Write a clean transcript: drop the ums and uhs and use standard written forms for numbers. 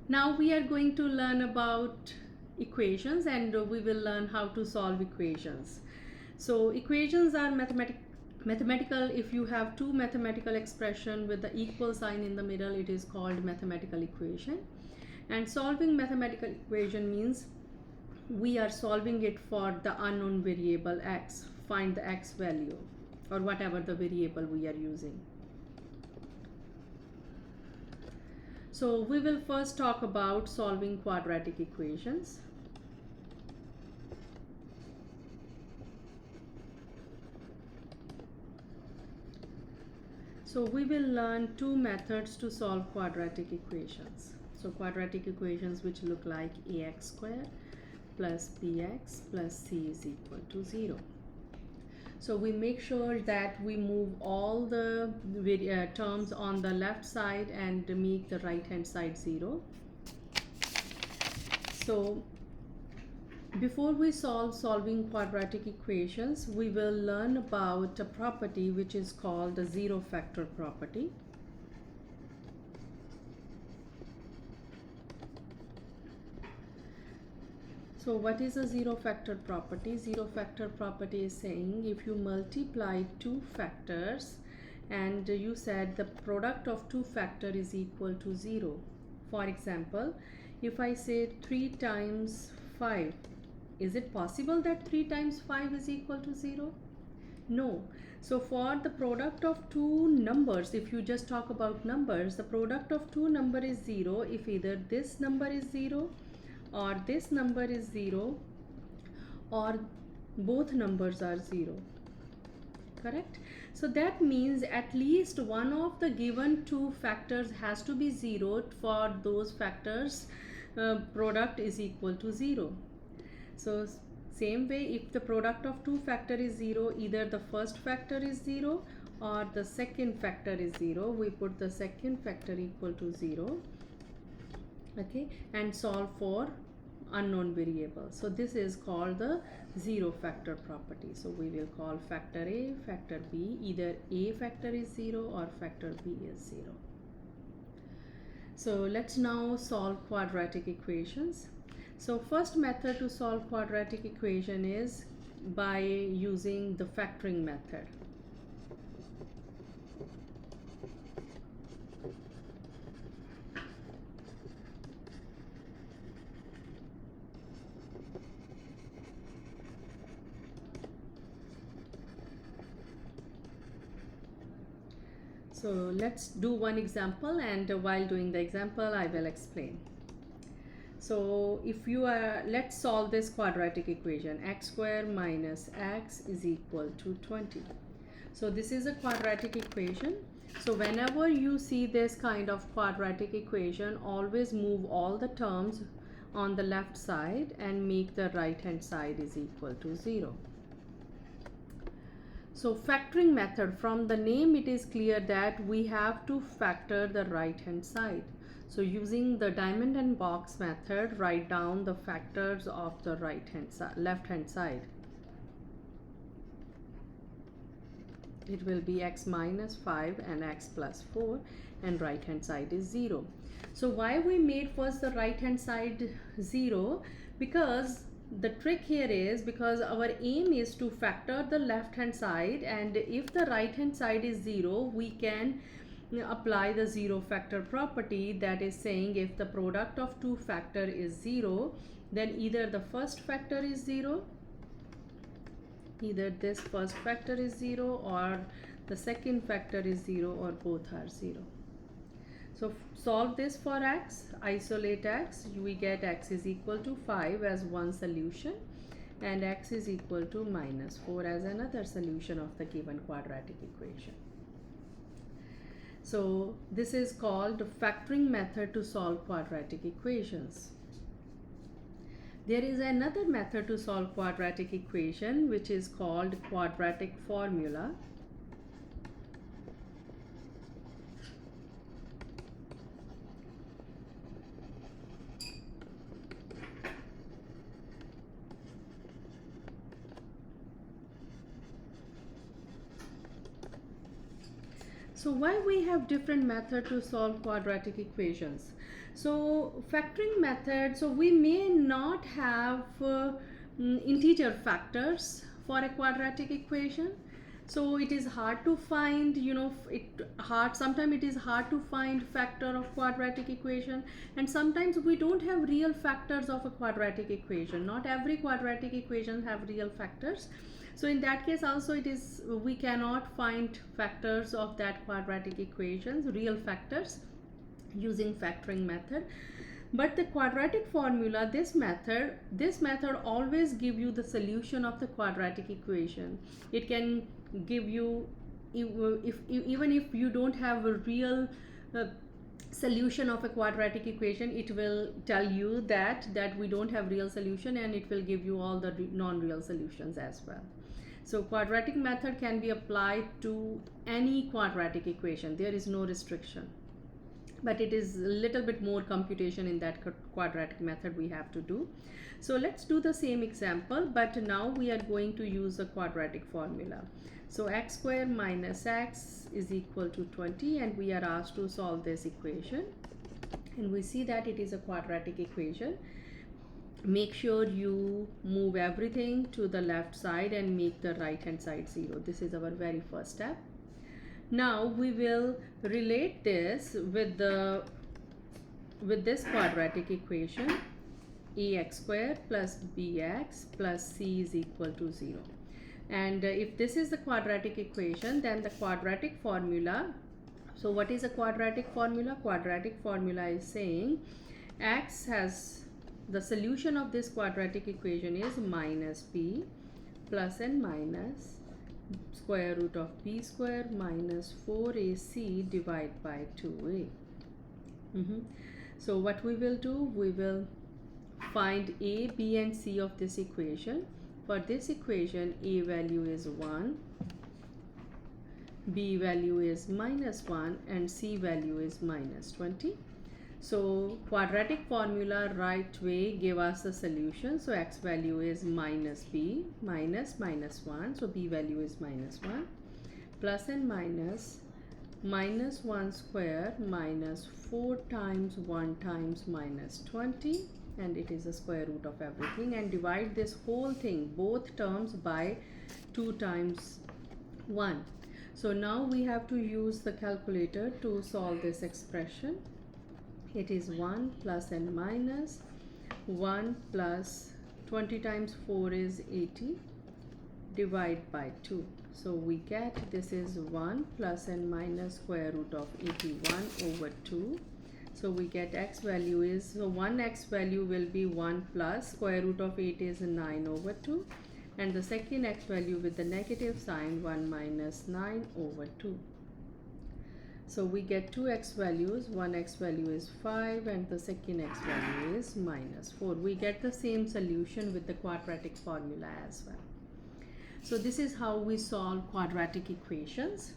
Now we are going to learn about equations, and we will learn how to solve equations. So equations are mathematical. If you have two mathematical expression with the equal sign in the middle, it is called mathematical equation. And solving mathematical equation means we are solving it for the unknown variable x. Find the x value or whatever the variable we are using. So we will first talk about solving quadratic equations. So we will learn two methods to solve quadratic equations. So quadratic equations which look like ax square plus bx plus c is equal to 0. So we make sure that we move all the terms on the left side and make the right hand side 0. So before we solving quadratic equations, we will learn about a property which is called the zero factor property. So what is a zero factor property? Zero factor property is saying if you multiply two factors and you said the product of two factor is equal to 0. For example, if I say 3 times 5, is it possible that 3 times 5 is equal to 0? No. So for the product of two numbers, if you just talk about numbers, the product of two number is 0 if either this number is 0 or this number is 0 or both numbers are 0. Correct? So that means at least one of the given two factors has to be 0 for those factors product is equal to 0. So same way, if the product of two factor is 0, either the first factor is 0 or the second factor is 0, we put the second factor equal to 0, okay, and solve for unknown variable. So this is called the zero factor property. So we will call factor A, factor B, either A factor is 0 or factor B is 0. So let's now solve quadratic equations. So first method to solve quadratic equation is by using the factoring method. So let's do one example, and while doing the example I will explain. So if you are, let's solve this quadratic equation, x square minus x is equal to 20. So this is a quadratic equation. So whenever you see this kind of quadratic equation, always move all the terms on the left side and make the right hand side is equal to 0. So factoring method, from the name it is clear that we have to factor the right hand side. So using the diamond and box method, write down the factors of the left hand side. It will be x minus 5 and x plus 4, and right hand side is 0. So why we made first the right hand side 0? Because the trick here is, because our aim is to factor the left hand side, and if the right hand side is 0, we can apply the zero factor property, that is saying if the product of two factor is 0, then either the first factor is 0, either this first factor is 0 or the second factor is 0 or both are 0. So solve this for x, isolate x, we get x is equal to 5 as one solution and x is equal to minus 4 as another solution of the given quadratic equation. So this is called factoring method to solve quadratic equations. There is another method to solve quadratic equation which is called quadratic formula. So why we have different method to solve quadratic equations? So factoring method, so we may not have integer factors for a quadratic equation. So it is hard to find, sometimes it is hard to find factor of quadratic equation, and sometimes we don't have real factors of a quadratic equation. Not every quadratic equation have real factors. So in that case also we cannot find factors of that quadratic equations, real factors, using factoring method. But the quadratic formula, this method always give you the solution of the quadratic equation. It can give you, even if you don't have a real solution of a quadratic equation, it will tell you that we don't have real solution, and it will give you all the non-real solutions as well. So quadratic method can be applied to any quadratic equation. There is no restriction, but it is a little bit more computation in that quadratic method we have to do. So let's do the same example, but now we are going to use a quadratic formula. So x square minus x is equal to 20, and we are asked to solve this equation, and we see that it is a quadratic equation. Make sure you move everything to the left side and make the right hand side 0. This is our very first step. Now we will relate this with this quadratic equation, ax square plus bx plus c is equal to 0. And if this is the quadratic equation, then the quadratic formula, so what is a quadratic formula? Quadratic formula is saying x has, the solution of this quadratic equation is minus b plus and minus square root of b square minus 4ac divided by 2a. So what we will do, we will find a, b and c of this equation. For this equation, a value is 1, b value is minus 1, and c value is minus 20. So quadratic formula right way give us the solution. So x value is minus b minus 1, so b value is minus 1, plus and minus 1 square minus 4 times 1 times minus 20, and it is the square root of everything, and divide this whole thing, both terms, by 2 times 1. So now we have to use the calculator to solve this expression. It is 1 plus and minus 1 plus 20 times 4 is 80, divide by 2. So we get, this is 1 plus and minus square root of 81 over 2. So we get x value is, so one x value will be 1 plus square root of 8 is 9 over 2, and the second x value with the negative sign, 1 minus 9 over 2. So we get two x values, one x value is 5 and the second x value is minus 4. We get the same solution with the quadratic formula as well. So this is how we solve quadratic equations.